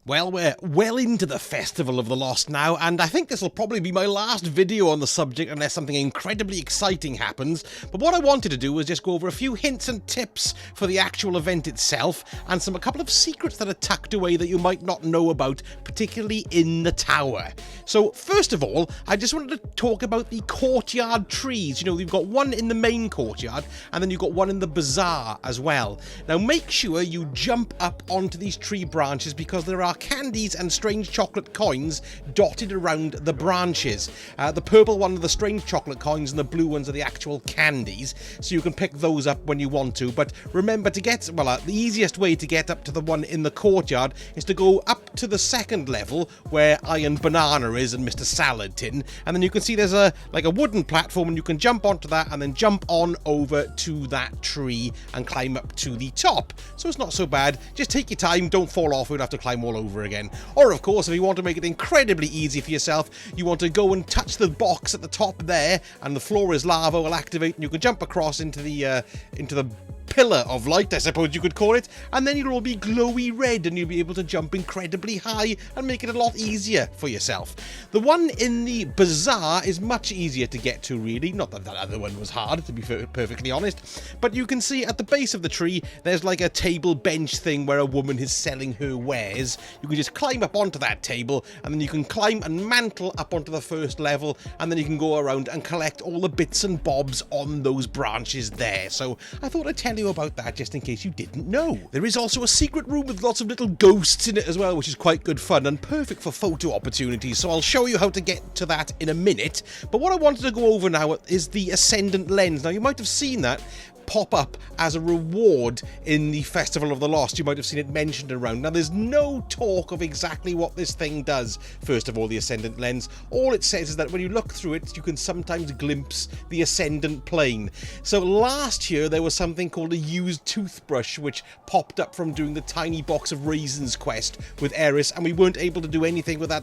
Well, we're well into the Festival of the Lost now, and I think this will probably be my last video on the subject unless something incredibly exciting happens. But what I wanted to do was just go over a few hints and tips for the actual event itself, and a couple of secrets that are tucked away that you might not know about, particularly in the tower. So, first of all, I just wanted to talk about the courtyard trees. You know, you've got one in the main courtyard, and then you've got one in the bazaar as well. Now, make sure you jump up onto these tree branches because there are candies and strange chocolate coins dotted around the branches. The purple one are the strange chocolate coins and the blue ones are the actual candies, so you can pick those up when you want to. But remember to get, the easiest way to get up to the one in the courtyard is to go up to the second level where Iron Banana is and Mr. Salad Tin, and then you can see there's a wooden platform and you can jump onto that and then jump on over to that tree and climb up to the top. So it's not so bad. Just take your time, don't fall off, you don't have to climb all over again. Or of course, if you want to make it incredibly easy for yourself, you want to go and touch the box at the top there and the floor is lava will activate and you can jump across into the pillar of light, I suppose you could call it, and then you'll all be glowy red and you'll be able to jump incredibly high and make it a lot easier for yourself. The one in the bazaar is much easier to get to, really. Not that that other one was hard, to be perfectly honest, but you can see at the base of the tree there's like a table bench thing where a woman is selling her wares. You can just climb up onto that table and then you can climb and mantle up onto the first level, and then you can go around and collect all the bits and bobs on those branches there. So I thought I'd tell you about that just in case you didn't know. There is also a secret room with lots of little ghosts in it as well, which is quite good fun and perfect for photo opportunities, so I'll show you how to get to that in a minute. But what I wanted to go over now is the Ascendant Lens. Now, you might have seen that pop up as a reward in the Festival of the Lost. You might have seen it mentioned around. Now, there's no talk of exactly what this thing does. First of all, the Ascendant Lens, all it says is that when you look through it, you can sometimes glimpse the Ascendant Plane. So last year, there was something called a used toothbrush, which popped up from doing the Tiny Box of Raisins quest with Eris, and we weren't able to do anything with that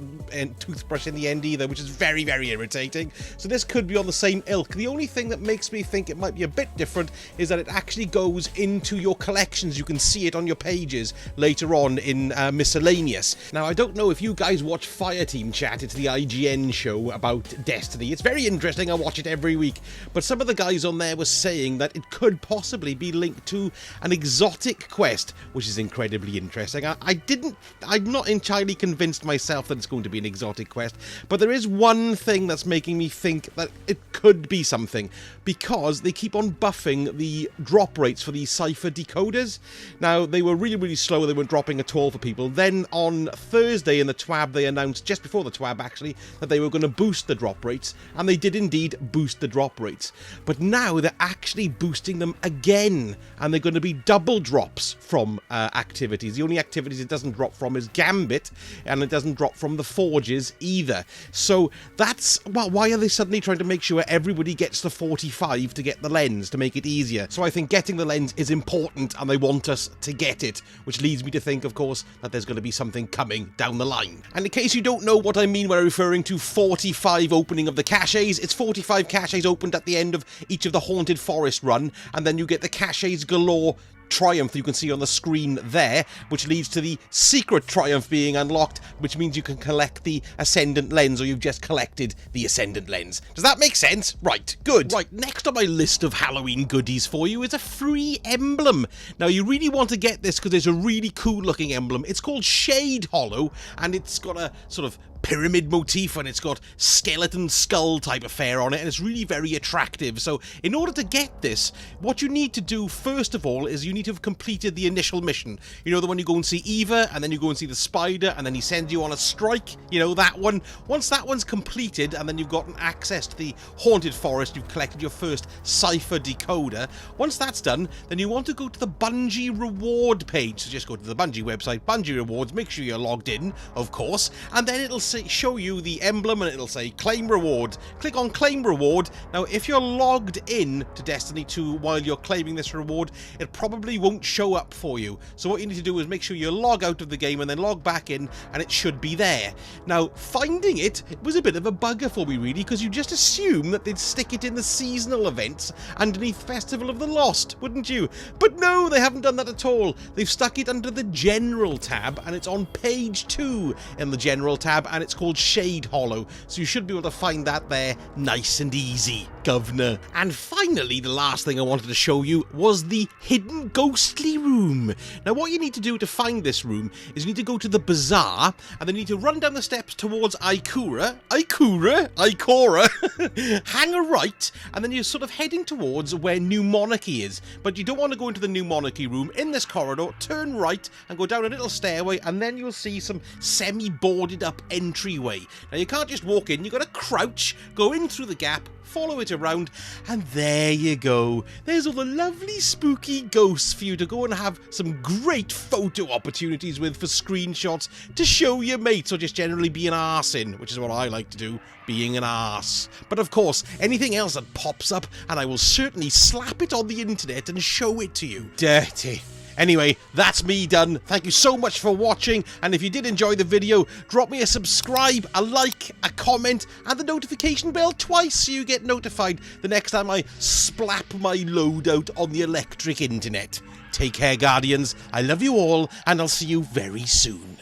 toothbrush in the end either, which is very, very irritating. So this could be on the same ilk. The only thing that makes me think it might be a bit different is that it actually goes into your collections. You can see it on your pages later on in Miscellaneous. Now, I don't know if you guys watch Fireteam Chat. It's the IGN show about Destiny. It's very interesting. I watch it every week. But some of the guys on there were saying that it could possibly be linked to an exotic quest, which is incredibly interesting. I'm not entirely convinced myself that it's going to be an exotic quest, but there is one thing that's making me think that it could be something, because they keep on buffing the drop rates for the Cipher Decoders. Now, they were really, really slow. They weren't dropping at all for people. Then on Thursday in the TWAB, they announced, just before the TWAB actually, that they were going to boost the drop rates, and they did indeed boost the drop rates. But now they're actually boosting them again, and they're going to be double drops from activities. The only activities it doesn't drop from is Gambit, and it doesn't drop from the Forges either. So that's, well, why are they suddenly trying to make sure everybody gets the 45 to get the lens, to make it easier? So I think getting the lens is important and they want us to get it, which leads me to think, of course, that there's going to be something coming down the line. And in case you don't know what I mean when I'm referring to 45 opening of the caches, it's 45 caches opened at the end of each of the Haunted Forest run, and then you get the caches galore triumph you can see on the screen there, which leads to the secret triumph being unlocked, which means you can collect the Ascendant Lens, or you've just collected the Ascendant Lens. Does that make sense? Right, good. Right, next on my list of Halloween goodies for you is a free emblem. Now, you really want to get this because it's a really cool looking emblem. It's called Shade Hollow, and it's got a sort of pyramid motif, and it's got skeleton skull type affair on it, and it's really very attractive. So in order to get this, what you need to do first of all is you need to have completed the initial mission. You know, the one you go and see Eva, and then you go and see the spider, and then he sends you on a strike, you know, that one. Once that one's completed, and then you've gotten access to the Haunted Forest, you've collected your first Cipher Decoder. Once that's done, then you want to go to the Bungie reward page. So just go to the Bungie website, Bungie Rewards, make sure you're logged in, of course, and then it'll show you the emblem and it'll say claim reward. Click on claim reward. Now, if you're logged in to Destiny 2 while you're claiming this reward, it probably won't show up for you. So what you need to do is make sure you log out of the game and then log back in, and it should be there. Now, finding it was a bit of a bugger for me, really, because you just assume that they'd stick it in the seasonal events underneath Festival of the Lost, wouldn't you? But no, they haven't done that at all. They've stuck it under the General tab, and it's on page 2 in the General tab, and it's called Shade Hollow, so you should be able to find that there nice and easy, governor. And finally, the last thing I wanted to show you was the hidden ghostly room. Now, what you need to do to find this room is you need to go to the bazaar, and then you need to run down the steps towards Ikora, hang a right, and then you're sort of heading towards where New Monarchy is. But you don't want to go into the New Monarchy room. In this corridor, turn right and go down a little stairway, and then you'll see some semi-boarded up entryway. Now, you can't just walk in, you've got to crouch, go in through the gap, follow it around, and there you go. There's all the lovely spooky ghosts for you to go and have some great photo opportunities with for screenshots to show your mates, or just generally be an arse in, which is what I like to do, being an arse. But of course, anything else that pops up, and I will certainly slap it on the internet and show it to you. Dirty. Anyway, that's me done. Thank you so much for watching, and if you did enjoy the video, drop me a subscribe, a like, a comment, and the notification bell twice so you get notified the next time I splap my loadout on the electric internet. Take care, Guardians. I love you all, and I'll see you very soon.